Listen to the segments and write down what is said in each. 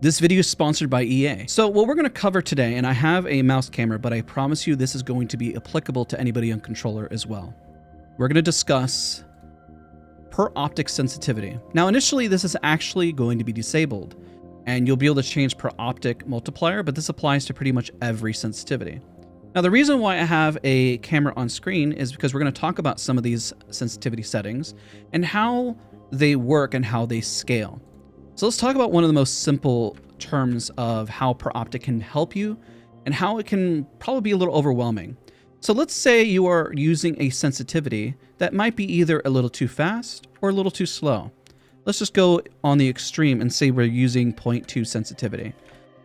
This video is sponsored by EA. So what we're going to cover today, and I have a mouse camera, but I promise you this is going to be applicable to anybody on controller as well. We're going to discuss per optic sensitivity. Now, initially, this is actually going to be disabled, and you'll be able to change per optic multiplier, but this applies to pretty much every sensitivity. Now, the reason why I have a camera on screen is because we're going to talk about some of these sensitivity settings and how they work and how they scale. So let's talk about one of the most simple terms of how per optic can help you and how it can probably be a little overwhelming. So let's say you are using a sensitivity that might be either a little too fast or a little too slow. Let's just go on the extreme and say we're using 0.2 sensitivity.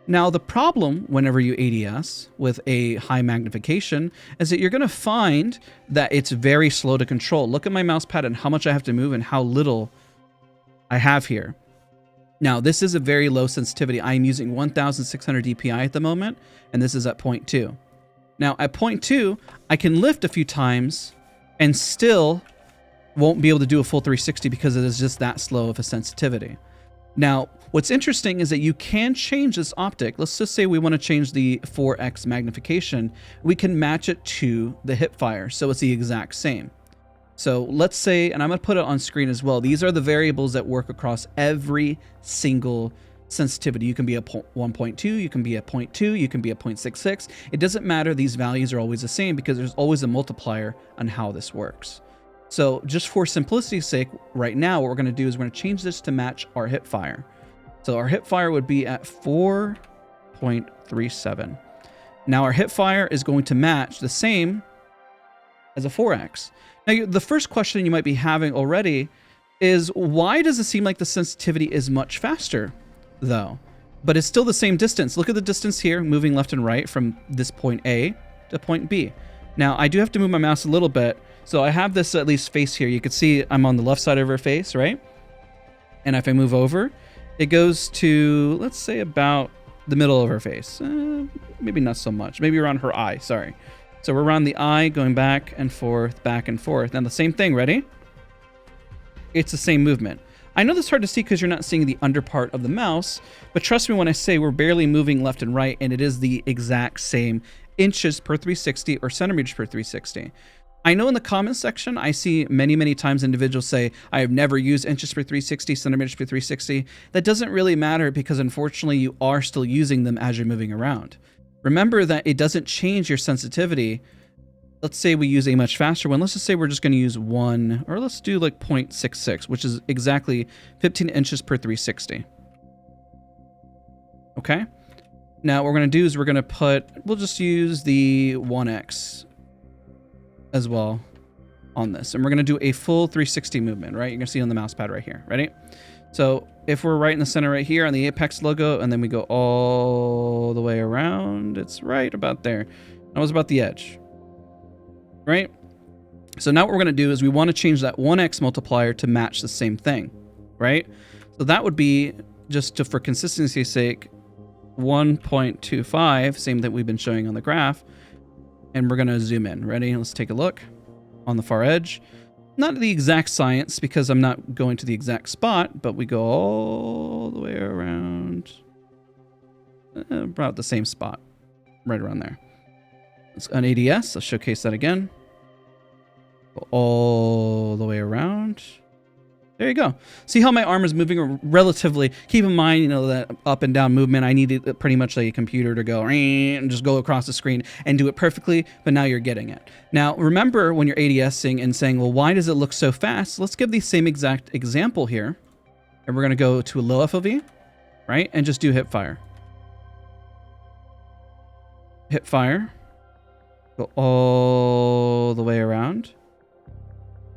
Now, the problem whenever you ADS with a high magnification is that you're going to find that it's very slow to control. Look at my mouse pad and how much I have to move and how little I have here. Now, this is a very low sensitivity. I am using 1600 dpi at the moment, and this is at 0.2. Now, at 0.2, I can lift a few times and still won't be able to do a full 360 because it is just that slow of a sensitivity. Now, what's interesting is that you can change this optic. Let's just say we want to change the 4x magnification. We can match it to the Hipfire, so it's the exact same. So let's say, and I'm going to put it on screen as well, these are the variables that work across every single sensitivity. You can be a 1.2, you can be a 0.2, you can be a 0.66. It doesn't matter. These values are always the same because there's always a multiplier on how this works. So just for simplicity's sake, right now, what we're going to do is we're going to change this to match our Hipfire. So our Hipfire would be at 4.37. Now our Hipfire is going to match the same as a 4x. Now, the first question you might be having already is, why does it seem like the sensitivity is much faster, though? But it's still the same distance. Look at the distance here, moving left and right from this point A to point B. Now, I do have to move my mouse a little bit, so I have this at least face here. You can see I'm on the left side of her face, right? And if I move over, it goes to, let's say, about the middle of her face. Maybe not so much. Maybe around her eye, sorry. So we're around the eye, going back and forth, back and forth. Now the same thing, ready? It's the same movement. I know this is hard to see because you're not seeing the under part of the mouse, but trust me when I say we're barely moving left and right, and it is the exact same inches per 360 or centimeters per 360. I know in the comments section, I see many times individuals say, I have never used inches per 360, centimeters per 360. That doesn't really matter because unfortunately you are still using them as you're moving around. Remember that it doesn't change your sensitivity. Let's say we use a much faster one. Let's just say we're just going to use 1, or let's do like 0.66, which is exactly 15 inches per 360. Okay. Now what we're going to do is we're going to we'll just use the 1x as well on this. And we're going to do a full 360 movement, right? You're going to see on the mouse pad right here. Ready? So if we're right in the center right here on the Apex logo, and then we go all the way around, it's right about there. That was about the edge, right? So now what we're going to do is we want to change that 1x multiplier to match the same thing, right? So that would be, just for consistency's sake, 1.25, same that we've been showing on the graph. And we're going to zoom in. Ready? Let's take a look on the far edge. Not the exact science because I'm not going to the exact spot, but we go all the way around about the same spot, right around there. Let's on ADS. Let's showcase that again. Go all the way around. There you go. See how my arm is moving relatively. Keep in mind, you know, that up and down movement. I needed pretty much like a computer to go and just go across the screen and do it perfectly, but now you're getting it. Now, remember when you're ADSing and saying, well, why does it look so fast? Let's give the same exact example here. And we're going to go to a low FOV, right? And just do Hipfire. Hipfire. Go all the way around,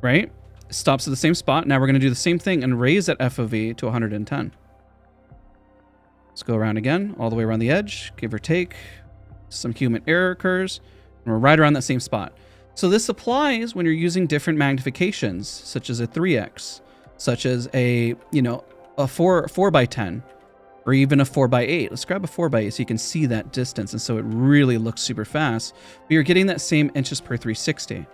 right? Stops at the same spot. Now we're going to do the same thing and raise that FOV to 110. Let's go around again, all the way around the edge, give or take. Some human error occurs, and we're right around that same spot. So this applies when you're using different magnifications, such as a 3x, such as a, you know, a 4x10, or even a 4x8. Let's grab a 4x8 so you can see that distance, and so it really looks super fast. But you're getting that same inches per 360.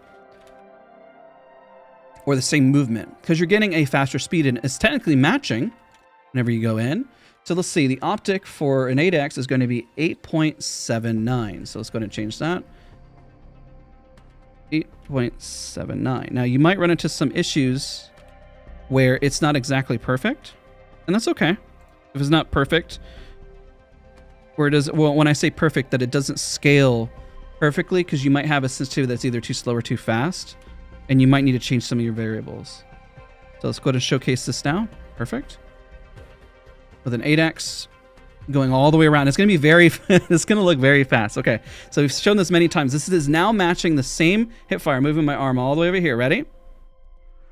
Or the same movement, because you're getting a faster speed and it's technically matching whenever you go in. So let's see, the Optic for an 8X is going to be 8.79. So let's go ahead and change that. 8.79. Now you might run into some issues where it's not exactly perfect, and that's okay. If it's not perfect, where it does, well, when I say perfect, that it doesn't scale perfectly, because you might have a sensitivity that's either too slow or too fast, and you might need to change some of your variables. So let's go ahead and showcase this now. Perfect. With an 8X going all the way around. It's going to be very, it's going to look very fast. Okay, so we've shown this many times. This is now matching the same Hipfire, moving my arm all the way over here. Ready?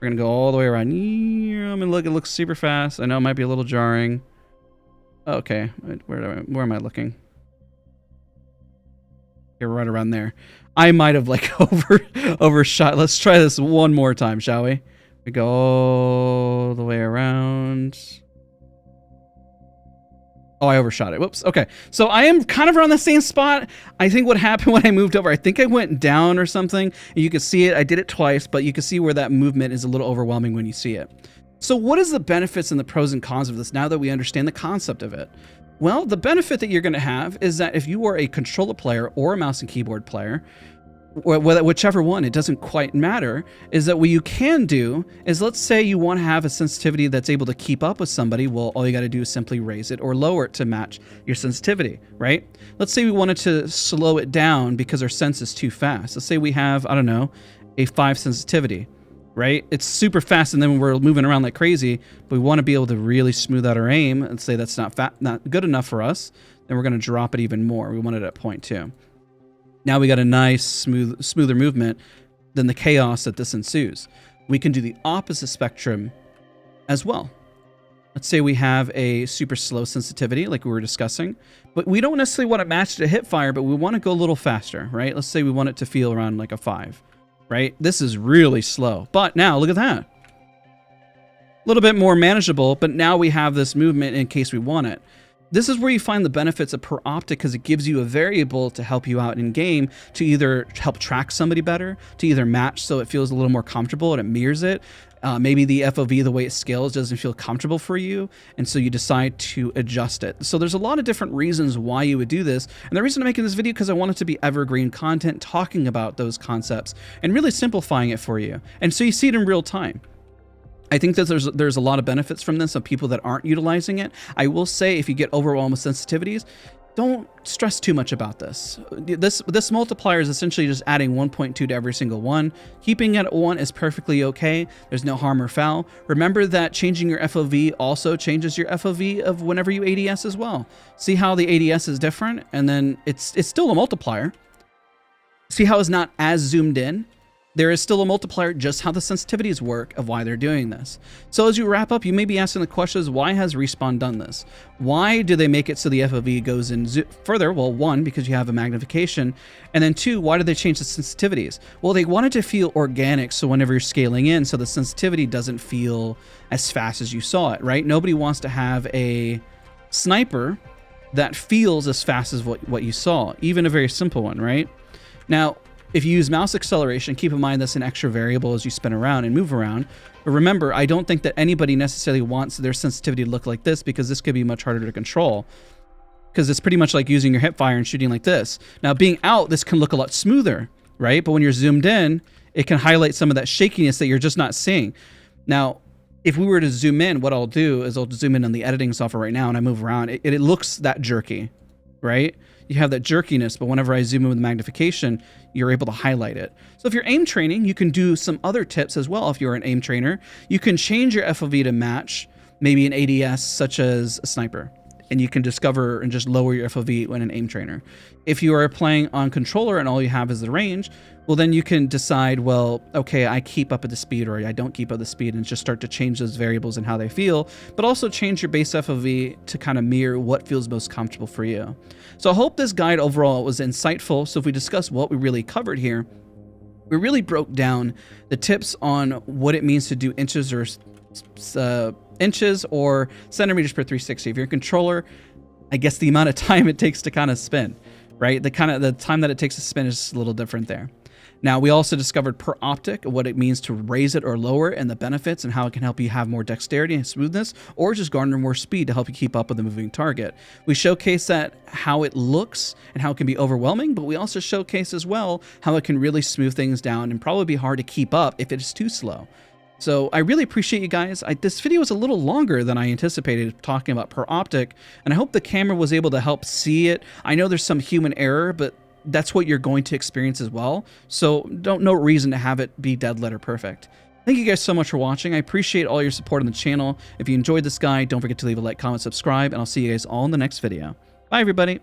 We're going to go all the way around. I mean, look, it looks super fast. I know it might be a little jarring. Okay, where am I looking? Here, right around there. I might have like overshot. Let's try this one more time, shall we? We go all the way around. Oh, I overshot it. Whoops. Okay. So I am kind of around the same spot. I think what happened when I moved over, I think I went down or something. And you can see it. I did it twice, but you can see where that movement is a little overwhelming when you see it. So what is the benefits and the pros and cons of this now that we understand the concept of it? Well, the benefit that you're going to have is that if you are a controller player or a mouse and keyboard player, whichever one, it doesn't quite matter, is that what you can do is, let's say you want to have a sensitivity that's able to keep up with somebody. Well, all you got to do is simply raise it or lower it to match your sensitivity, right? Let's say we wanted to slow it down because our sense is too fast. Let's say we have, I don't know, a 5 sensitivity, right? It's super fast, and then we're moving around like crazy, but we want to be able to really smooth out our aim and say that's not good enough for us. Then we're going to drop it even more. We want it at 0.2. Now we got a nice, smoother movement than the chaos that this ensues. We can do the opposite spectrum as well. Let's say we have a super slow sensitivity like we were discussing, but we don't necessarily want to match it to Hipfire, but we want to go a little faster, right? Let's say we want it to feel around like a 5, right? This is really slow, but now look at that. A little bit more manageable, but now we have this movement in case we want it. This is where you find the benefits of per Optic, because it gives you a variable to help you out in game, to either help track somebody better, to either match so it feels a little more comfortable and it mirrors it. Maybe the FOV, the way it scales, doesn't feel comfortable for you, and so you decide to adjust it. So there's a lot of different reasons why you would do this, and the reason I'm making this video because I want it to be evergreen content talking about those concepts and really simplifying it for you, and so you see it in real time. I think that there's a lot of benefits from this of people that aren't utilizing it. I will say, if you get overwhelmed with sensitivities, don't stress too much about this. This multiplier is essentially just adding 1.2 to every single one. Keeping it at 1 is perfectly okay. There's no harm or foul. Remember that changing your FOV also changes your FOV of whenever you ADS as well. See how the ADS is different, and then it's still a multiplier. See how it's not as zoomed in? There is still a multiplier, just how the sensitivities work of why they're doing this. So as you wrap up, you may be asking the questions, why has Respawn done this? Why do they make it so the FOV goes in further? Well, 1, because you have a magnification. And then 2, why did they change the sensitivities? Well, they wanted to feel organic, so whenever you're scaling in, so the sensitivity doesn't feel as fast as you saw it, right? Nobody wants to have a sniper that feels as fast as what you saw, even a very simple one, right? Now, if you use mouse acceleration, keep in mind that's an extra variable as you spin around and move around. But remember, I don't think that anybody necessarily wants their sensitivity to look like this, because this could be much harder to control. Because it's pretty much like using your Hipfire and shooting like this. Now, being out, this can look a lot smoother, right? But when you're zoomed in, it can highlight some of that shakiness that you're just not seeing. Now, if we were to zoom in, what I'll do is I'll zoom in on the editing software right now and I move around. It looks that jerky, right? You have that jerkiness, but whenever I zoom in with magnification, you're able to highlight it. So if you're aim training, you can do some other tips as well. If you're an aim trainer, you can change your FOV to match maybe an ADS such as a sniper, and you can discover and just lower your FOV when an aim trainer. If you are playing on controller and all you have is the range, well, then you can decide, well, okay, I keep up at the speed or I don't keep up the speed, and just start to change those variables and how they feel, but also change your base FOV to kind of mirror what feels most comfortable for you. So I hope this guide overall was insightful. So if we discuss what we really covered here, we really broke down the tips on what it means to do inches or centimeters per 360. If you're a controller, I guess the amount of time it takes to kind of spin, right? The time that it takes to spin is just a little different there. Now, we also discovered per optic, what it means to raise it or lower it, and the benefits and how it can help you have more dexterity and smoothness, or just garner more speed to help you keep up with the moving target. We showcase that how it looks and how it can be overwhelming, but we also showcase as well how it can really smooth things down and probably be hard to keep up if it is too slow. So I really appreciate you guys. This video was a little longer than I anticipated talking about per optic, and I hope the camera was able to help see it. I know there's some human error, but that's what you're going to experience as well. So no reason to have it be dead letter perfect. Thank you guys so much for watching. I appreciate all your support on the channel. If you enjoyed this guide, don't forget to leave a like, comment, subscribe, and I'll see you guys all in the next video. Bye, everybody.